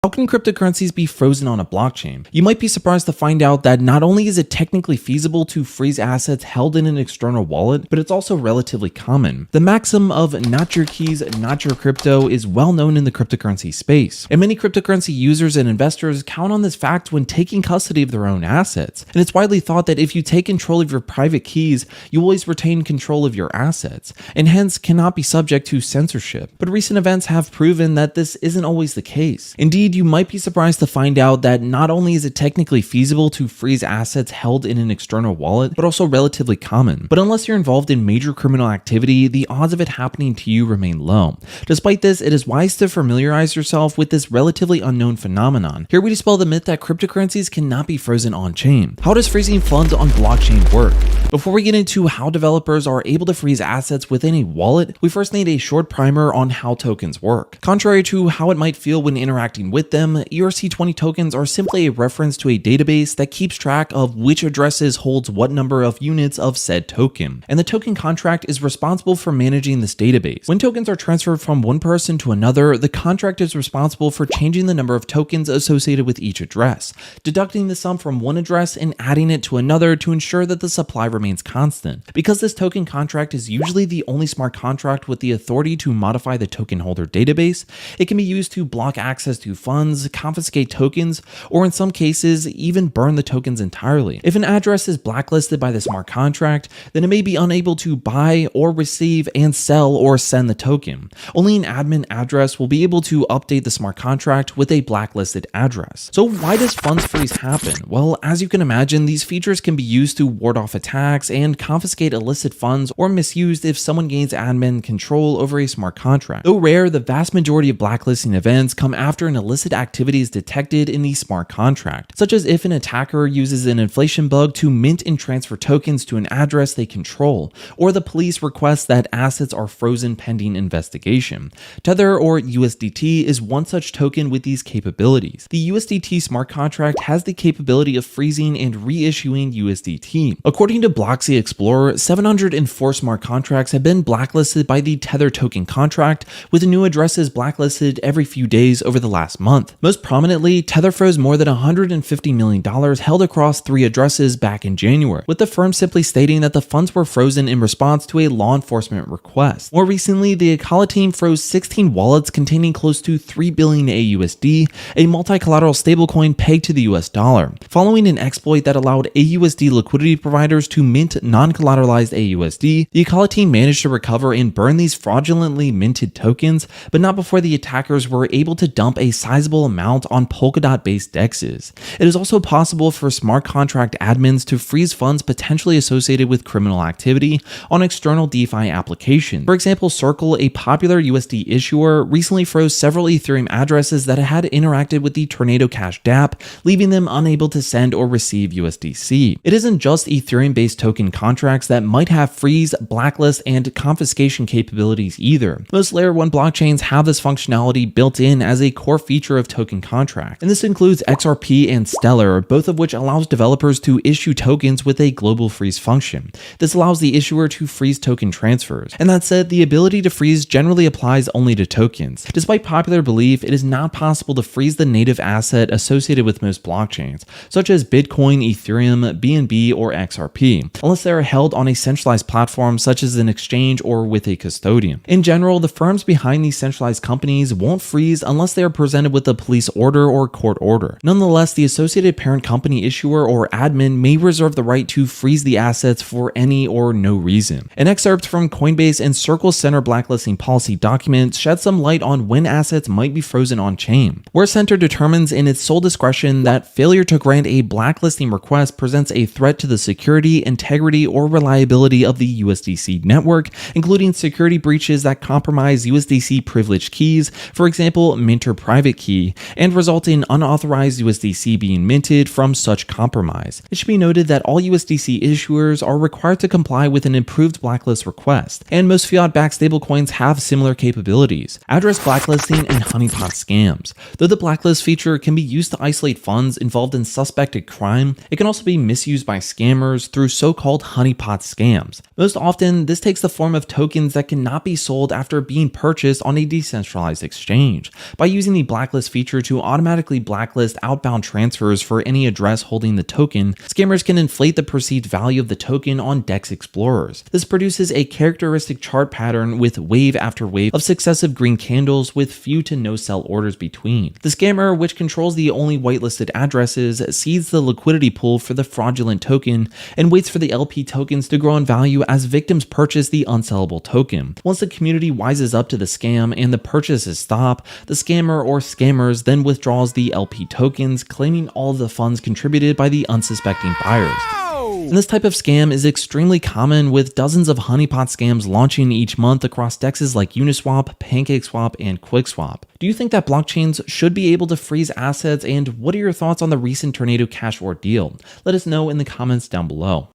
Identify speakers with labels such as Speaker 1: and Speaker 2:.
Speaker 1: How can cryptocurrencies be frozen on a blockchain? You might be surprised to find out that not only is it technically feasible to freeze assets held in an external wallet, but it's also relatively common. The maxim of not your keys, not your crypto is well known in the cryptocurrency space, and many cryptocurrency users and investors count on this fact when taking custody of their own assets. And it's widely thought that if you take control of your private keys, you always retain control of your assets, and hence cannot be subject to censorship. But recent events have proven that this isn't always the case. Indeed, you might be surprised to find out that not only is it technically feasible to freeze assets held in an external wallet, but also relatively common. But unless you're involved in major criminal activity, the odds of it happening to you remain low. Despite this, it is wise to familiarize yourself with this relatively unknown phenomenon. Here we dispel the myth that cryptocurrencies cannot be frozen on-chain. How does freezing funds on blockchain work? Before we get into how developers are able to freeze assets within a wallet, we first need a short primer on how tokens work. Contrary to how it might feel when interacting with them, ERC20 tokens are simply a reference to a database that keeps track of which addresses holds what number of units of said token, and the token contract is responsible for managing this database. When tokens are transferred from one person to another, the contract is responsible for changing the number of tokens associated with each address, deducting the sum from one address and adding it to another to ensure that the supply remains constant. Because this token contract is usually the only smart contract with the authority to modify the token holder database, it can be used to block access to funds, confiscate tokens, or in some cases, even burn the tokens entirely. If an address is blacklisted by the smart contract, then it may be unable to buy or receive and sell or send the token. Only an admin address will be able to update the smart contract with a blacklisted address. So why does funds freeze happen? Well, as you can imagine, these features can be used to ward off attacks and confiscate illicit funds or misused if someone gains admin control over a smart contract. Though rare, the vast majority of blacklisting events come after an illicit activity is detected in the smart contract, such as if an attacker uses an inflation bug to mint and transfer tokens to an address they control, or the police request that assets are frozen pending investigation. Tether, or USDT, is one such token with these capabilities. The USDT smart contract has the capability of freezing and reissuing USDT. According to Bloxy Explorer, 704 smart contracts have been blacklisted by the Tether token contract, with new addresses blacklisted every few days over the last month. Most prominently, Tether froze more than $150 million held across 3 addresses back in January, with the firm simply stating that the funds were frozen in response to a law enforcement request. More recently, the Akala team froze 16 wallets containing close to 3 billion AUSD, a multi-collateral stablecoin pegged to the US dollar. Following an exploit that allowed AUSD liquidity providers to mint non-collateralized AUSD, the Akala team managed to recover and burn these fraudulently minted tokens, but not before the attackers were able to dump a sizable amount on Polkadot-based dexes. It is also possible for smart contract admins to freeze funds potentially associated with criminal activity on external DeFi applications. For example, Circle, a popular USD issuer, recently froze several Ethereum addresses that had interacted with the Tornado Cash dApp, leaving them unable to send or receive USDC. It isn't just Ethereum-based token contracts that might have freeze, blacklist, and confiscation capabilities either. Most Layer 1 blockchains have this functionality built in as a core feature of token contract, and this includes XRP and Stellar, both of which allows developers to issue tokens with a global freeze function. This allows the issuer to freeze token transfers. And that said, the ability to freeze generally applies only to tokens. Despite popular belief, it is not possible to freeze the native asset associated with most blockchains, such as Bitcoin, Ethereum, BNB, or XRP, unless they are held on a centralized platform such as an exchange or with a custodian. In general, the firms behind these centralized companies won't freeze unless they are presented with a police order or court order. Nonetheless, the associated parent company issuer or admin may reserve the right to freeze the assets for any or no reason. An excerpt from Coinbase and Circle's Center blacklisting policy document sheds some light on when assets might be frozen on-chain, where Center determines in its sole discretion that failure to grant a blacklisting request presents a threat to the security, integrity, or reliability of the USDC network, including security breaches that compromise USDC privileged keys, for example, Minter private key, and result in unauthorized USDC being minted from such compromise. It should be noted that all USDC issuers are required to comply with an improved blacklist request, and most fiat-backed stablecoins have similar capabilities. Address blacklisting and honeypot scams. Though the blacklist feature can be used to isolate funds involved in suspected crime, it can also be misused by scammers through so-called honeypot scams. Most often, this takes the form of tokens that cannot be sold after being purchased on a decentralized exchange. By using the blacklist blacklist feature to automatically blacklist outbound transfers for any address holding the token, scammers can inflate the perceived value of the token on DEX explorers. This produces a characteristic chart pattern with wave after wave of successive green candles with few to no sell orders between. The scammer, which controls the only whitelisted addresses, seeds the liquidity pool for the fraudulent token and waits for the LP tokens to grow in value as victims purchase the unsellable token. Once the community wises up to the scam and the purchases stop, the scammer or scammers then withdraws the LP tokens, claiming all of the funds contributed by the unsuspecting buyers. And this type of scam is extremely common, with dozens of honeypot scams launching each month across dexes like Uniswap, PancakeSwap, and QuickSwap. Do you think that blockchains should be able to freeze assets, and what are your thoughts on the recent Tornado Cash ordeal? Let us know in the comments down below.